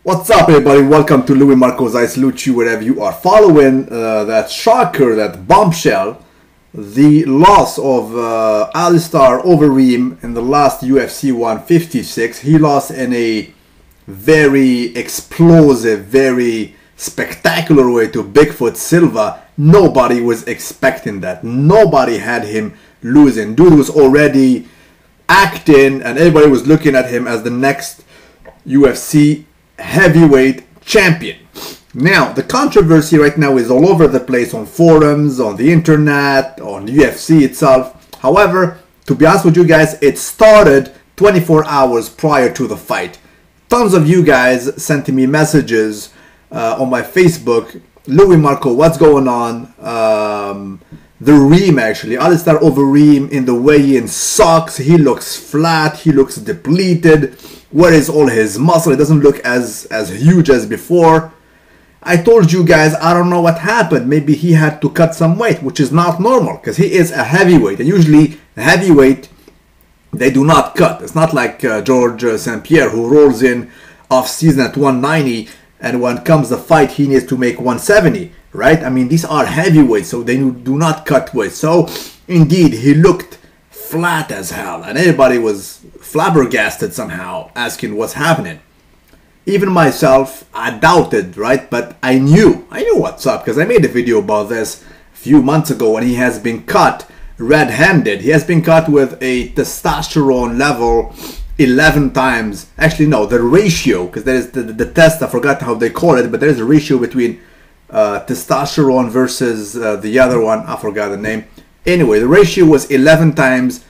What's up, everybody? Welcome to luimarco's I Salute You wherever you are following that shocker, that bombshell, the loss of Alistair Overeem in the last UFC 156. He lost in a very explosive, very spectacular way to Bigfoot Silva. Nobody was expecting that. Nobody had him losing. Dude was already acting and everybody was looking at him as the next UFC heavyweight champion. Now, the controversy right now is all over the place on forums, on the internet, on the UFC itself. However, to be honest with you guys, it started 24 hours prior to the fight. Tons of you guys sent me messages on my Facebook. luimarco, what's going on? The Reem, actually, Alistair Overeem in the weigh-in sucks. He looks flat. He looks depleted. Where is all his muscle? It doesn't look as huge as before. I told you guys, I don't know what happened. Maybe he had to cut some weight, which is not normal because he is a heavyweight. And usually, a heavyweight, they do not cut. It's not like George St. Pierre who rolls in off-season at 190 and when comes the fight, he needs to make 170, right? I mean, these are heavyweights, so they do not cut weight. So, indeed, he looked flat as hell and everybody was flabbergasted somehow asking what's happening. Even myself, I doubted, right? But I knew what's up because I made a video about this a few months ago when he has been cut red-handed. He has been cut with a testosterone level 11 times. Actually, no, the ratio, because there is the test, I forgot how they call it, but there is a ratio between testosterone versus the other one, I forgot the name. Anyway, the ratio was 11 times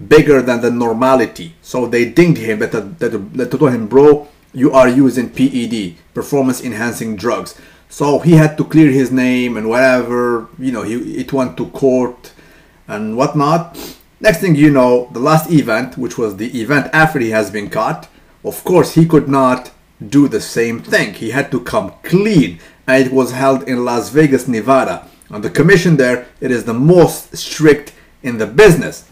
bigger than the normality. So they dinged him. They told him, bro, you are using PED, performance enhancing drugs. So he had to clear his name and whatever, it went to court and whatnot. Next thing you know, the last event, which was the event after he has been caught, of course he could not do the same thing. He had to come clean, and it was held in Las Vegas, Nevada. And the commission there, it is the most strict in the business.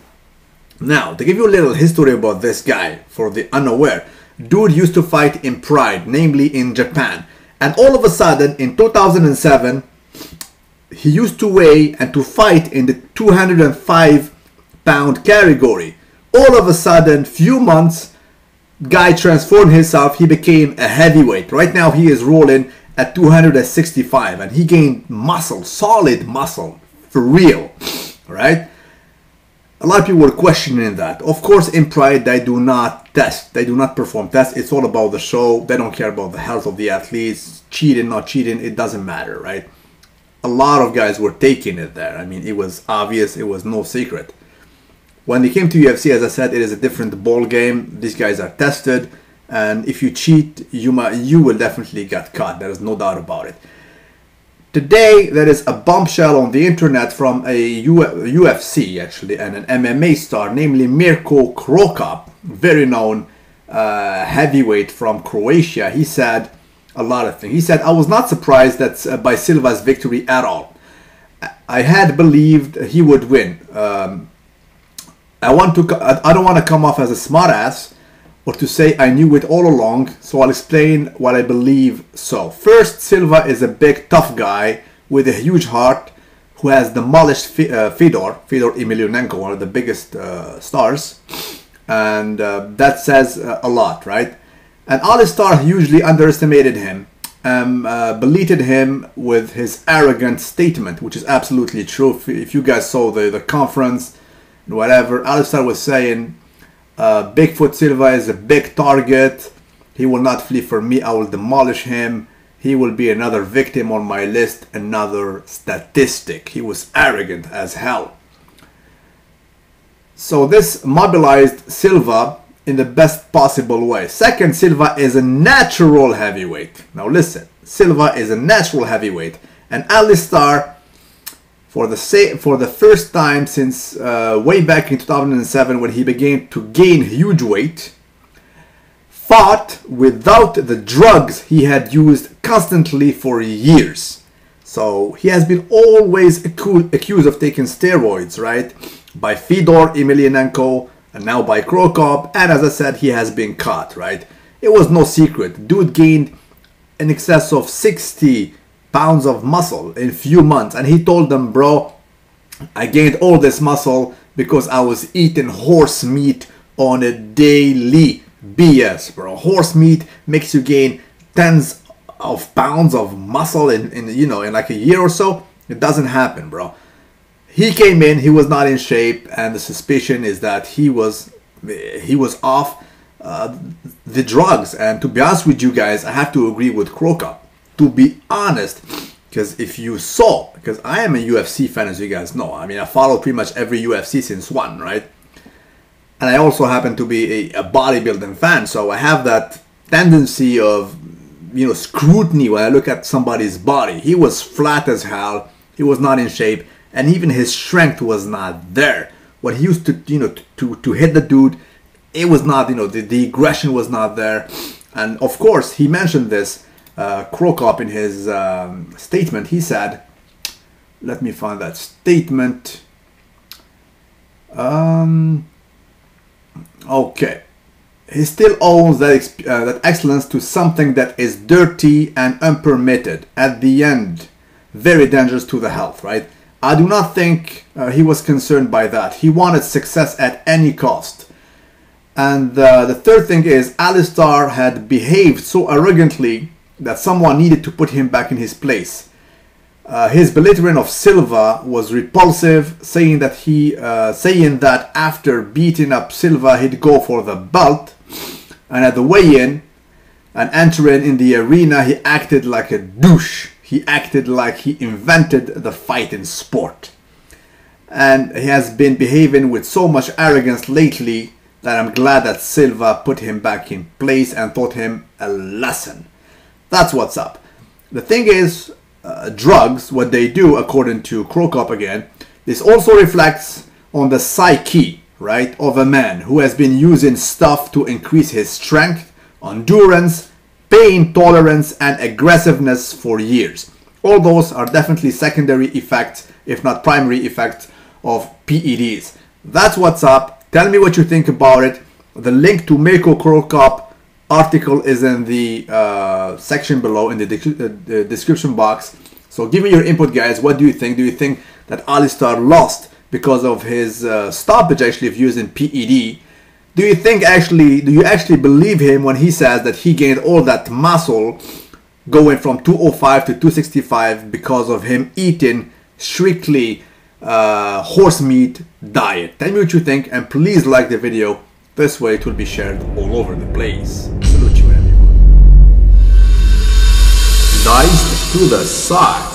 Now, to give you a little history about this guy, for the unaware, dude used to fight in Pride, namely in Japan. And all of a sudden, in 2007, he used to weigh and to fight in the 205-pound category. All of a sudden, few months, guy transformed himself. He became a heavyweight. Right now, he is rolling at 265 and he gained muscle, solid muscle, for real, right? A lot of people were questioning that. Of course, in Pride, they do not test. They do not perform tests. It's all about the show. They don't care about the health of the athletes. Cheating, not cheating, it doesn't matter, right? A lot of guys were taking it there. I mean, it was obvious. It was no secret. When they came to UFC, as I said, it is a different ball game. These guys are tested. And if you cheat, you will definitely get caught. There is no doubt about it. Today, there is a bombshell on the internet from a UFC, actually, and an MMA star, namely Mirko Krokop, very known heavyweight from Croatia. He said a lot of things. He said, I was not surprised that by Silva's victory at all. I had believed he would win. I don't want to come off as a smartass or to say I knew it all along, so I'll explain what I believe so. First, Silva is a big, tough guy with a huge heart who has demolished Fedor Emelianenko, one of the biggest stars, and that says a lot, right? And Alistair hugely underestimated him, belittled him with his arrogant statement, which is absolutely true. If you guys saw the conference and whatever, Alistair was saying, Bigfoot Silva is a big target. He will not flee from me. I will demolish him. He will be another victim on my list, another statistic. He was arrogant as hell. So this mobilized Silva in the best possible way. Second, Silva is a natural heavyweight. Now listen, Silva is a natural heavyweight. And Alistair, for the first time since way back in 2007 when he began to gain huge weight, fought without the drugs he had used constantly for years. So he has been always accused of taking steroids, right? By Fedor Emelianenko and now by Krokop. And as I said, he has been caught, right? It was no secret. Dude gained in excess of 60 pounds of muscle in few months. And he told them, bro, I gained all this muscle because I was eating horse meat on a daily. BS, bro. Horse meat makes you gain tens of pounds of muscle in you know, in like a year or so. It doesn't happen, bro. He came in, he was not in shape, and the suspicion is that he was off the drugs. And to be honest with you guys, I have to agree with Crocup. To be honest, because if you saw, because I am a UFC fan, as you guys know. I mean, I follow pretty much every UFC since one, right? And I also happen to be a bodybuilding fan, so I have that tendency of, you know, scrutiny when I look at somebody's body. He was flat as hell. He was not in shape, and even his strength was not there. When he used to, you know, to hit the dude, it was not, you know, the aggression was not there. And of course, he mentioned this, Crocup, in his statement. He said, let me find that statement. Okay. He still owes that excellence to something that is dirty and unpermitted. At the end, very dangerous to the health, right? I do not think he was concerned by that. He wanted success at any cost. And the third thing is, Alistar had behaved so arrogantly that someone needed to put him back in his place. His belittling of Silva was repulsive, saying that after beating up Silva, he'd go for the belt. And at the weigh-in and entering in the arena, he acted like a douche. He acted like he invented the fighting sport. And he has been behaving with so much arrogance lately that I'm glad that Silva put him back in place and taught him a lesson. That's what's up. The thing is, drugs, what they do, according to Crocup again, this also reflects on the psyche, right, of a man who has been using stuff to increase his strength, endurance, pain tolerance, and aggressiveness for years. All those are definitely secondary effects, if not primary effects, of PEDs. That's what's up. Tell me what you think about it. The link to Mirko Crocup article is in the section below in the description box. So give me your input, guys. What do you think? Do you think that Alistar lost because of his stoppage actually of using PED? Do you actually believe him when he says that he gained all that muscle going from 205 to 265 because of him eating strictly horse meat diet? Tell me what you think, and please like the video. This way it will be shared all over the place. Salute you, everyone. Dice to the side.